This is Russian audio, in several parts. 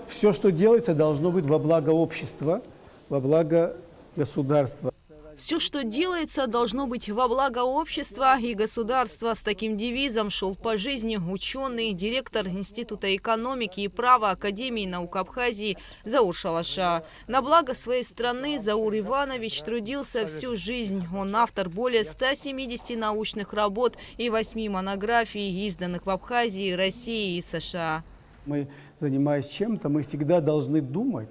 Все, что делается, должно быть во благо общества, во благо государства. Все, что делается, должно быть во благо общества и государства. С таким девизом шел по жизни ученый, директор Института экономики и права Академии наук Абхазии Заур Шалаша. На благо своей страны Заур Иванович трудился всю жизнь. Он автор более 170 научных работ и 8 монографий, изданных в Абхазии, России и США. Мы, занимаясь чем-то, мы всегда должны думать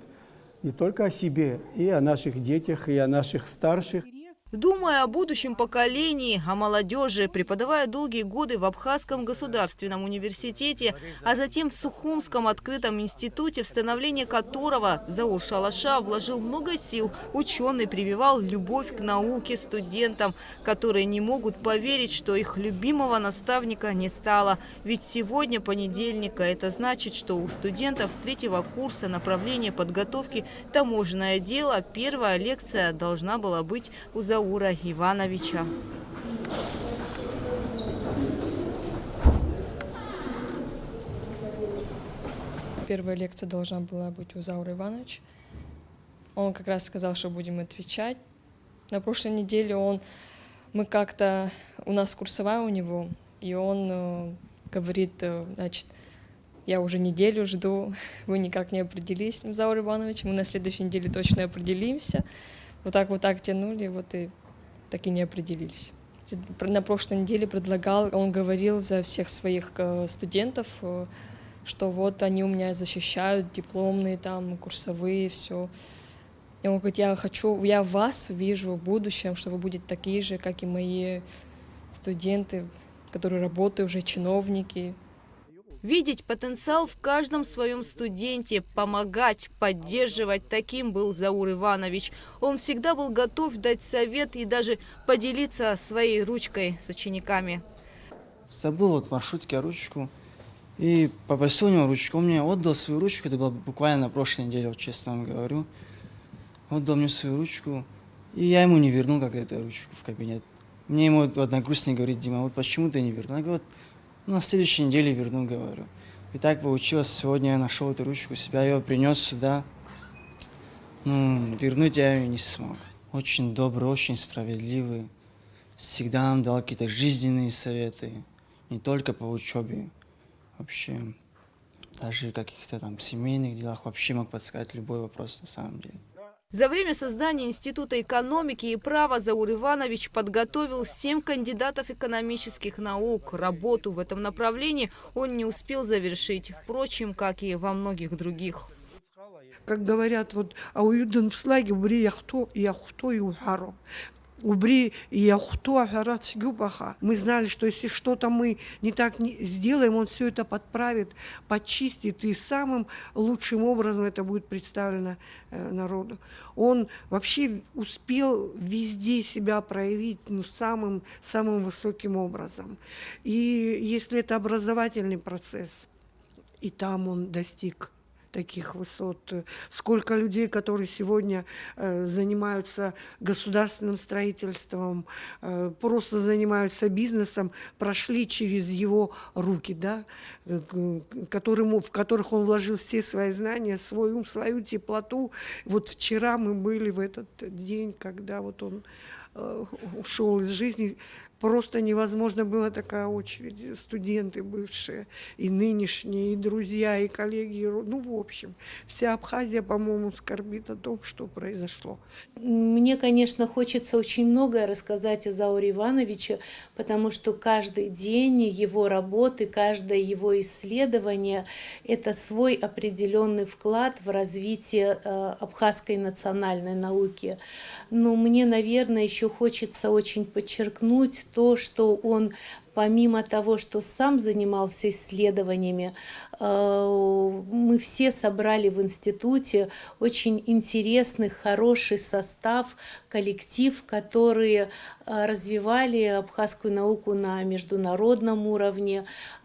не только о себе, и о наших детях, и о наших старших. Думая о будущем поколении, о молодежи, преподавая долгие годы в Абхазском государственном университете, а затем в Сухумском открытом институте, в становление которого Заур Шалаша вложил много сил, ученый прививал любовь к науке студентам, которые не могут поверить, что их любимого наставника не стало. Ведь сегодня понедельник, а это значит, что у студентов 3-го курса направления подготовки «Таможенное дело» первая лекция должна была быть у Заура Ивановича. Первая лекция должна была быть у Заура Ивановича. Он как раз сказал, что будем отвечать. На прошлой неделе у нас курсовая у него, и он говорит, значит, я уже неделю жду, вы никак не определились, Заур Иванович, мы на следующей неделе точно определимся. Вот так тянули, вот и так и не определились. На прошлой неделе он говорил за всех своих студентов, что вот они у меня защищают дипломные, там, курсовые, все. И он говорит, я вас вижу в будущем, что вы будете такие же, как и мои студенты, которые работают уже, чиновники. Видеть потенциал в каждом своем студенте, помогать, поддерживать – таким был Заур Иванович. Он всегда был готов дать совет и даже поделиться своей ручкой с учениками. Забыл вот в маршрутке ручку и попросил у него ручку. Он мне отдал свою ручку, это было буквально на прошлой неделе, вот честно вам говорю. Отдал мне свою ручку, и я ему не вернул как эту ручку в кабинет. Мне ему одногруппник говорит, Дима, вот почему ты не вернул? Я говорю, на следующей неделе верну, говорю. И так получилось, сегодня я нашел эту ручку у себя, ее принес сюда. Вернуть я ее не смог. Очень добрый, очень справедливый. Всегда нам дал какие-то жизненные советы. Не только по учебе. Вообще, даже в каких-то там семейных делах вообще мог подсказать любой вопрос на самом деле. За время создания Института экономики и права Заур Иванович подготовил 7 кандидатов экономических наук. Работу в этом направлении он не успел завершить, впрочем, как и во многих других. Как говорят, вот ауюден в слаге убри яхто и ухаро. Убри яхто афарат гюбаха. Мы знали, что если что-то мы не так сделаем, он все это подправит, почистит, и самым лучшим образом это будет представлено народу. Он вообще успел везде себя проявить самым высоким образом. И если это образовательный процесс, и там он достиг таких высот. Сколько людей, которые сегодня занимаются государственным строительством, просто занимаются бизнесом, прошли через его руки, да, в которых он вложил все свои знания, свой ум, свою теплоту. Вот вчера мы были в этот день, когда вот он ушел из жизни. Просто невозможно было такая очередь. Студенты бывшие, и нынешние, и друзья, и коллеги. В общем, вся Абхазия, по-моему, скорбит о том, что произошло. Мне, конечно, хочется очень многое рассказать о Зауре Ивановиче, потому что каждый день его работы, каждое его исследование – это свой определенный вклад в развитие абхазской национальной науки. Но мне, наверное, еще хочется очень подчеркнуть то, что он, помимо того, что сам занимался исследованиями, мы все собрали в институте очень интересный, хороший состав, коллектив, которые развивали абхазскую науку на международном уровне,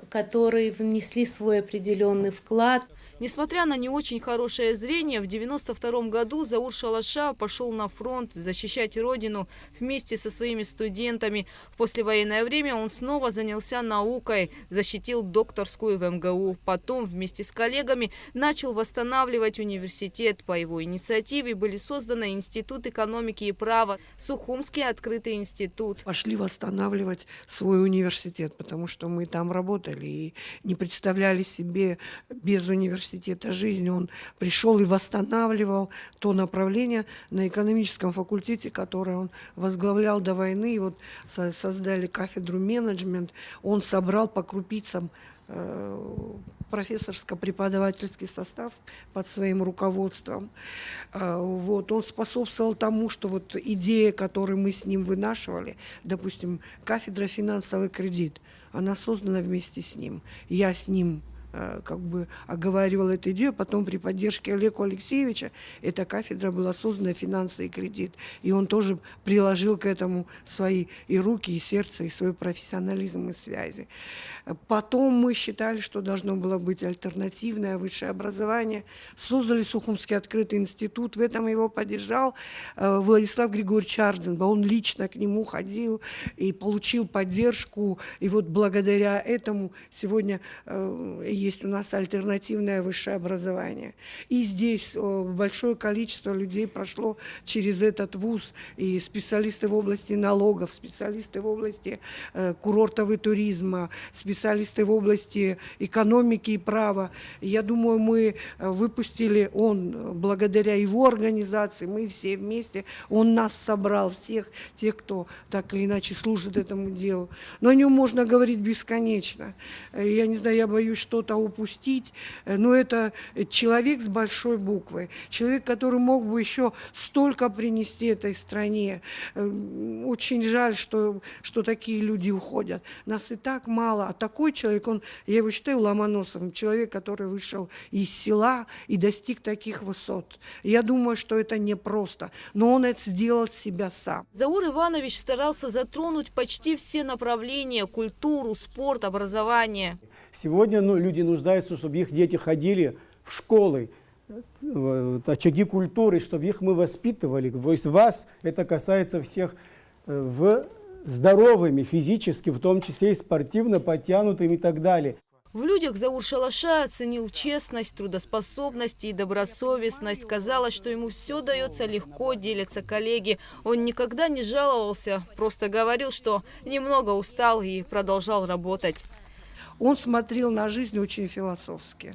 которые внесли свой определенный вклад. Несмотря на не очень хорошее зрение, в 1992 году Заур Шалаша пошел на фронт защищать родину вместе со своими студентами. В послевоенное время он снова занялся наукой, защитил докторскую в МГУ. Потом вместе с коллегами начал восстанавливать университет. По его инициативе были созданы Институт экономики и права, Сухумский открытый институт. Пошли восстанавливать свой университет, потому что мы там работали и не представляли себе без университета жизнь. Он пришел и восстанавливал то направление на экономическом факультете, которое он возглавлял до войны. И вот создали кафедру менеджмент. Он собрал по крупицам профессорско-преподавательский состав под своим руководством. Вот. Он способствовал тому, что вот идея, которую мы с ним вынашивали, допустим, кафедра финансовый кредит, она создана вместе с ним. Я с ним как бы оговаривал эту идею, потом при поддержке Олега Алексеевича эта кафедра была создана, финансы и кредит. И он тоже приложил к этому свои и руки, и сердце, и свой профессионализм и связи. Потом мы считали, что должно было быть альтернативное высшее образование. Создали Сухумский открытый институт, в этом его поддержал Владислав Григорьевич Арденбо. Он лично к нему ходил и получил поддержку. И вот благодаря этому сегодня есть у нас альтернативное высшее образование. И здесь большое количество людей прошло через этот вуз. И специалисты в области налогов, специалисты в области курортов и туризма, специалисты в области экономики и права. Я думаю, мы выпустили, он, благодаря его организации, мы все вместе, он нас собрал, всех тех, кто так или иначе служит этому делу. Но о нем можно говорить бесконечно. Я не знаю, я боюсь что-то упустить, но это человек с большой буквы, человек, который мог бы еще столько принести этой стране. Очень жаль, что такие люди уходят. Нас и так мало, а такой человек, я его считаю Ломоносовым, человек, который вышел из села и достиг таких высот. Я думаю, что это непросто, но он это сделал себя сам. Заур Иванович старался затронуть почти все направления – культуру, спорт, образование. Сегодня люди нуждаются, чтобы их дети ходили в школы, очаги культуры, чтобы их мы воспитывали. То есть вас это касается всех здоровыми физически, в том числе и спортивно подтянутыми и так далее. В людях Заур Шалаша оценил честность, трудоспособность и добросовестность. Казалось, что ему все дается легко, делятся коллеги. Он никогда не жаловался, просто говорил, что немного устал и продолжал работать. Он смотрел на жизнь очень философски.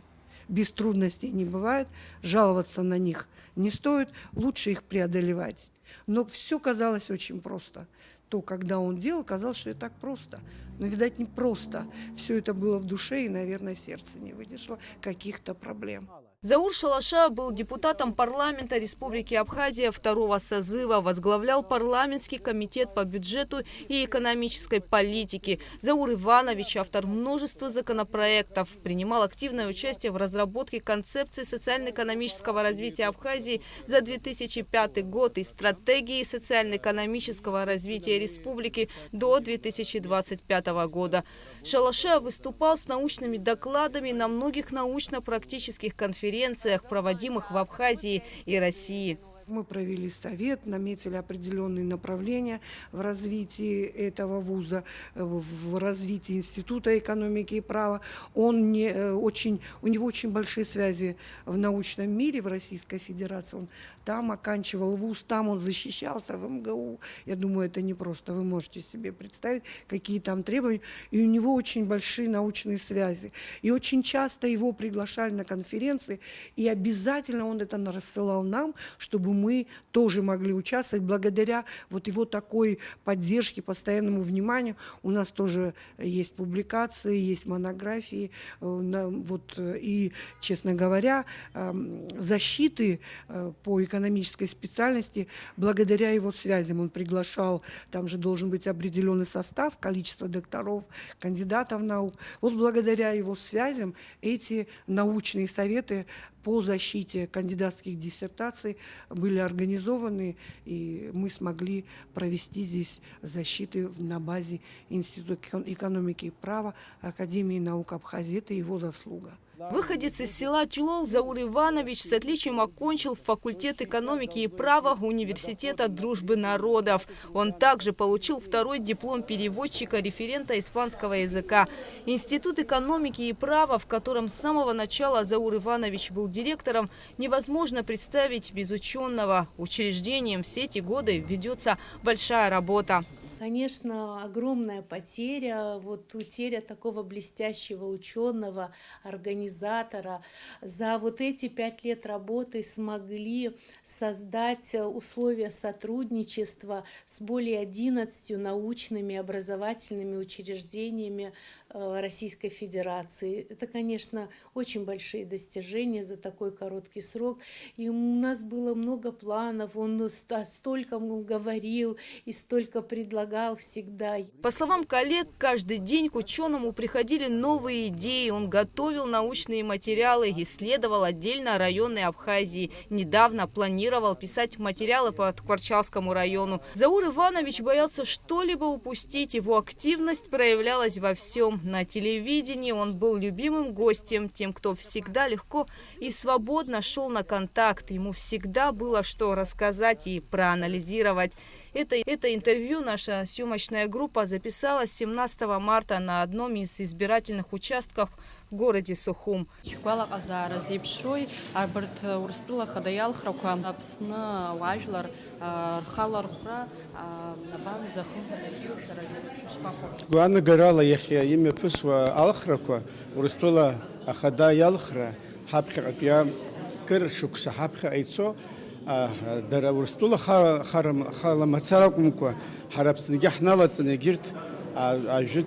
Без трудностей не бывает, жаловаться на них не стоит, лучше их преодолевать. Но все казалось очень просто. То, когда он делал, казалось, что это так просто. Но, видать, не просто. Все это было в душе, и, наверное, сердце не выдержало каких-то проблем. Заур Шалаша был депутатом парламента Республики Абхазия второго созыва, возглавлял парламентский комитет по бюджету и экономической политике. Заур Иванович – автор множества законопроектов, принимал активное участие в разработке концепции социально-экономического развития Абхазии за 2005 год и стратегии социально-экономического развития республики до 2025 года. Шалаша выступал с научными докладами на многих научно-практических конференциях, проводимых в Абхазии и России. Мы провели совет, наметили определенные направления в развитии этого вуза, в развитии Института экономики и права. У него очень большие связи в научном мире, в Российской Федерации. Он там оканчивал вуз, там он защищался в МГУ. Я думаю, это не просто. Вы можете себе представить, какие там требования. И у него очень большие научные связи. И очень часто его приглашали на конференции, и обязательно он это рассылал нам, чтобы мы тоже могли участвовать. Благодаря вот его такой поддержке, постоянному вниманию у нас тоже есть публикации, есть монографии. И, честно говоря, защиты по экономической специальности благодаря его связям. Он приглашал, там же должен быть определенный состав, количество докторов, кандидатов наук. Вот благодаря его связям эти научные советы по защите кандидатских диссертаций были организованы, и мы смогли провести здесь защиты на базе Института экономики и права Академии наук Абхазии. Это его заслуга. Выходец из села Чулол Заур Иванович с отличием окончил факультет экономики и права Университета дружбы народов. Он также получил второй диплом переводчика-референта испанского языка. Институт экономики и права, в котором с самого начала Заур Иванович был директором, невозможно представить без ученого. Учреждением все эти годы ведется большая работа. Конечно, огромная потеря, вот утеря такого блестящего ученого, организатора. За вот эти 5 лет работы смогли создать условия сотрудничества с более 11 научными образовательными учреждениями Российской Федерации. Это, конечно, очень большие достижения за такой короткий срок. И у нас было много планов, он столько говорил и столько предлагал всегда. По словам коллег, каждый день к ученому приходили новые идеи. Он готовил научные материалы, исследовал отдельно районы Абхазии. Недавно планировал писать материалы по Ткварчалскому району. Заур Иванович боялся что-либо упустить. Его активность проявлялась во всем. На телевидении он был любимым гостем, тем, кто всегда легко и свободно шел на контакт. Ему всегда было что рассказать и проанализировать. Это интервью наша съемочная группа записала 17 марта на одном из избирательных участков в городе Сухум. Гуана Гарала Яхия имя Пусва Алхраква, Урстула Ахада Ялхра, Хапхапья Кыршукса Хапха Айцо, Дара Урстула Халамацаракумка, Харабснигахнала Цанегирт, Ажит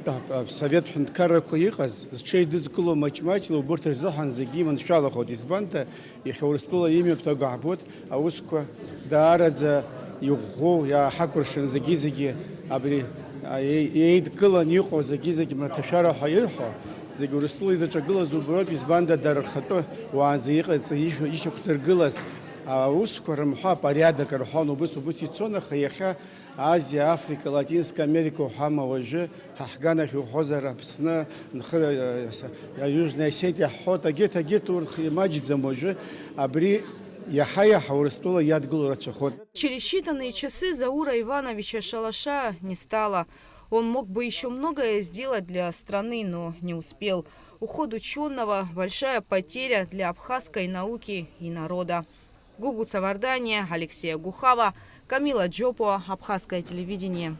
Совет Хунткараку Ихаз, Чей Дизкулу Мачмачил, Бурта Захан Загиман Шалахот из Банта, и Хаурстула имя Птагабот, Аусква, Дарадза, Юго, Я Хакуршин Загизаги, Абри. Ейд кыла нюхо загизаги маташара хайрхо, загурстул из-за чагыла зуброт из банда дархато, уан заиха еще кутыргылас, а ускором ха порядок архану бус ицона хаяха Азия, Африка, Латинская Америка, хама уже, хахгана хозара псна, Южная Осетия, хота гета урхимаджид заможе, абри. Через считанные часы Заура Ивановича Шалаша не стало. Он мог бы еще многое сделать для страны, но не успел. Уход ученого – большая потеря для абхазской науки и народа. Гугу Цавардания, Алексея Гухава, Камила Джопуа, Абхазское телевидение.